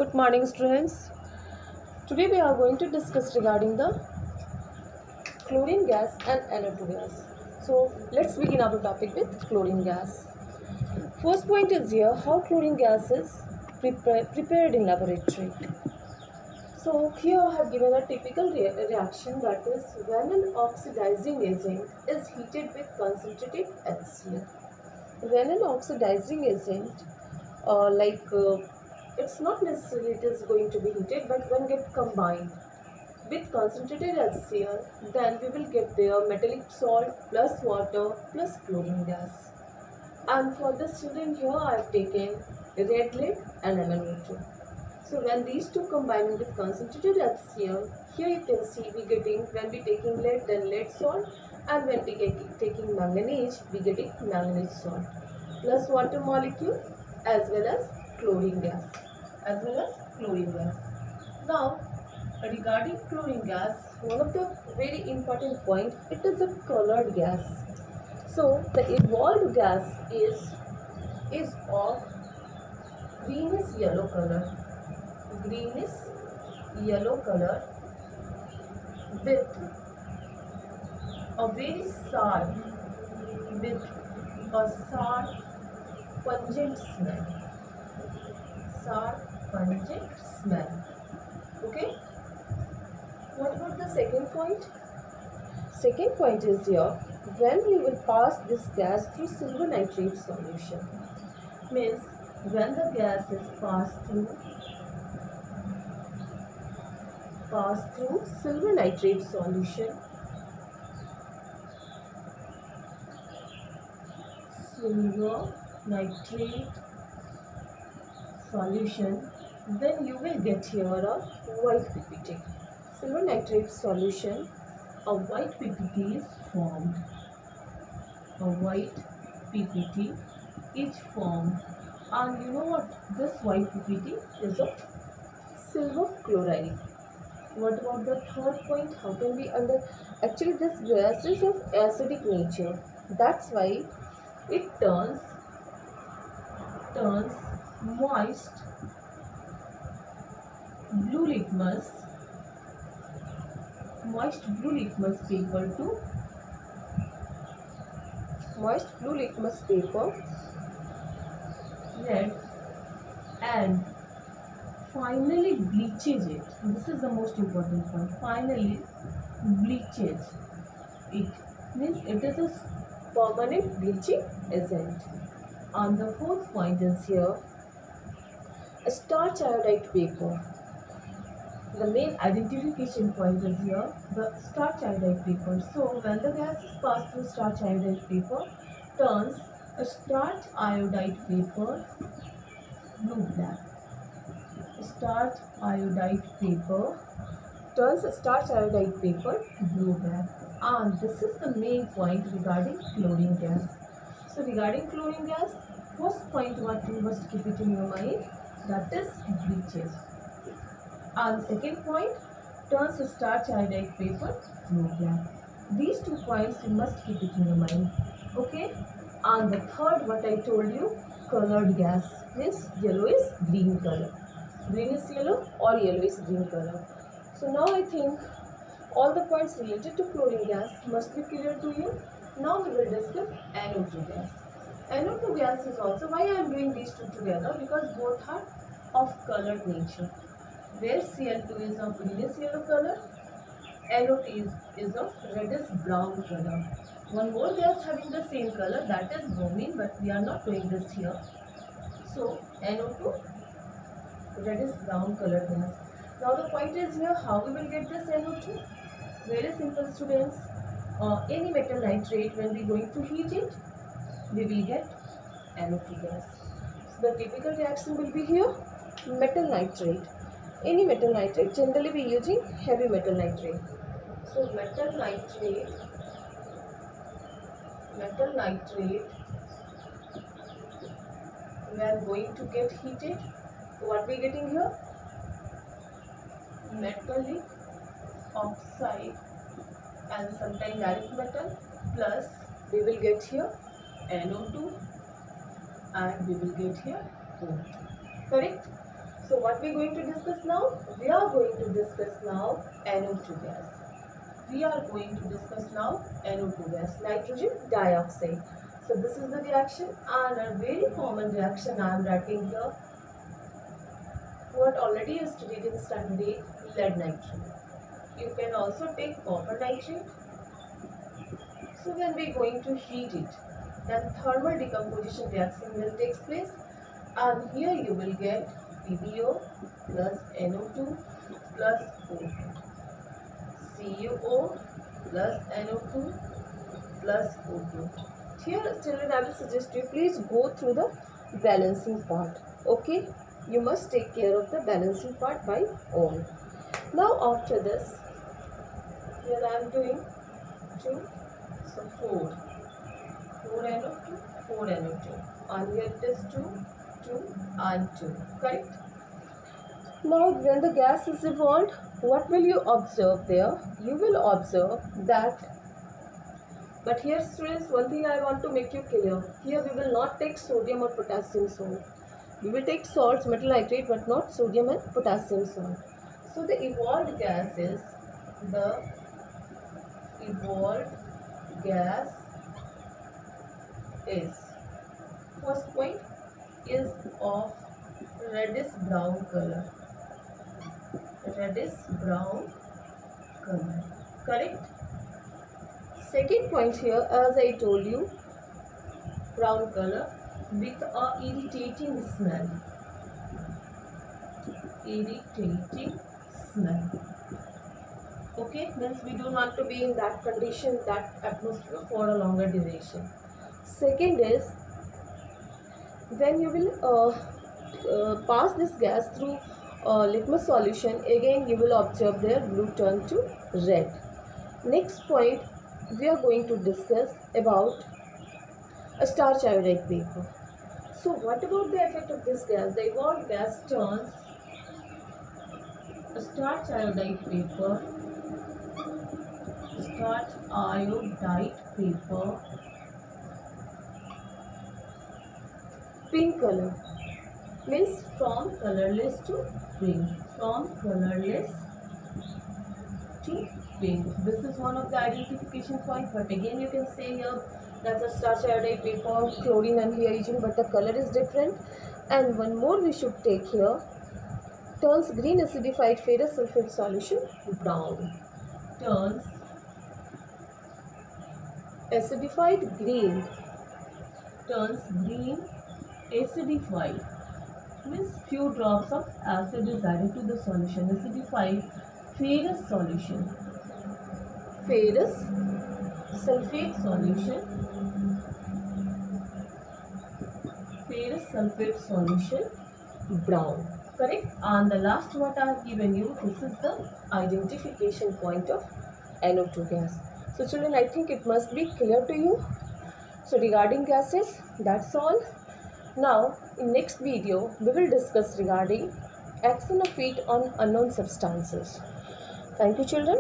Good morning, students. Today we are going to discuss regarding the chlorine gas and NO2 gas. So let's begin our topic with chlorine gas. First point is here how chlorine gas is prepared in laboratory. So here I have given a typical reaction, that is when an oxidizing agent is heated with concentrated HCl. When an oxidizing agent it's not necessarily it is going to be heated, but when get combined with concentrated HCl, then we will get there metallic salt plus water plus chlorine gas. And for this children, here I have taken red lead and MnO2. So when these two combine with concentrated HCl, here you can see we getting, when we taking lead, then lead salt, and when we taking manganese, we getting manganese salt plus water molecule as well as chlorine gas. Now regarding chlorine gas, one of the very important point, it is a colored gas. So the evolved gas is of greenish yellow color with a very sour, pungent smell. Okay, what about the second point? Second point is here, when we will pass this gas through silver nitrate solution, means when the gas is passed through silver nitrate solution, then you will get here a white PPT. Silver nitrate solution, a white PPT is formed. And you know what? This white PPT is of silver chloride. What about the third point? How can we actually this gas is of acidic nature. That's why it turns moist blue litmus paper red, and finally bleaches it. This is the most important point. Finally bleaches it, means it is a permanent bleaching agent. And the fourth point is here a starch iodide paper. The main identification point is here the starch iodide paper. So when the gas is passed through starch iodide paper, turns a starch iodide paper blue-black. And this is the main point regarding chlorine gas. So regarding chlorine gas, first point what you must keep it in your mind, that is bleaches. And second point, turns a starch iodide paper blue-black. These 2 points you must keep it in your mind. Okay. And the third, what I told you, colored gas, means yellow is green color. Green is yellow or yellow is green color. So now I think all the points related to chlorine gas must be clear to you. Now we will discuss NO2 gas. NO2 gas is also, why I am doing these two together, because both are of colored nature. Where Cl2 is of greenish yellow color, NO2 is of reddish brown color. One more gas having the same color, that is bromine, but we are not doing this here. So NO2, reddish brown color gas. Now the point is here, how we will get this NO2? Very simple, students. Any metal nitrate, when we are going to heat it, we will get NO2 gas. So the typical reaction will be here, metal nitrate. Any metal nitrate, generally we are using heavy metal nitrate. So metal nitrate, we are going to get heated. What we are getting here? Metallic oxide and sometime direct metal, plus we will get here NO2 and we will get here O2. Correct? So what we are going to discuss now? We are going to discuss now NO2 gas. We are going to discuss now NO2 gas, nitrogen dioxide. So this is the reaction, and a very common reaction I am writing here. What already is studied in standard 8, lead nitrate. You can also take copper nitrate. So when we are going to heat it, then thermal decomposition reaction will take place, and here you will get PbO plus NO2 plus O2, CuO plus NO2 plus O2. Here children, I will suggest you please go through the balancing part. Okay, you must take care of the balancing part by all. Now after this, here I am doing 2, so 4 NO2, 4 NO2, and here it is 2, 2 and 2, correct? Now when the gas is evolved, what will you observe there? You will observe that, but here students, one thing I want to make you clear, here we will not take sodium or potassium salt. We will take salts, metal nitrate, but not sodium and potassium salt. So the evolved gas is, the evolved gas is, first point, is of reddish brown color. Reddish brown color, correct? Second point here, as I told you, brown color with a irritating smell. Irritating smell. Okay, means we don't want to be in that condition, that atmosphere for a longer duration. Second is, when you will pass this gas through litmus solution, again you will observe their blue turn to red. Next point, we are going to discuss about a starch iodide vapor. So what about the effect of this gas? The evolved gas turns a starch iodide vapor, starch iodide vapor, pink color, means from colorless to pink, from colorless to pink. This is one of the identification point, but again you can say here that's a starch iodide vapor, chlorine and hydrogen, but the color is different. And one more we should take here, turns green acidified ferrous sulfate solution brown. Turns acidified green, turns green acidified, means few drops of acid is added to the solution. Acidified ferrous solution, ferrous sulfate solution, ferrous sulfate solution brown, correct? And the last what I have given you, this is the identification point of NO2 gas. So children, I think it must be clear to you. So regarding gases, that's all. Now in next video we will discuss regarding action of heat on unknown substances. Thank you children.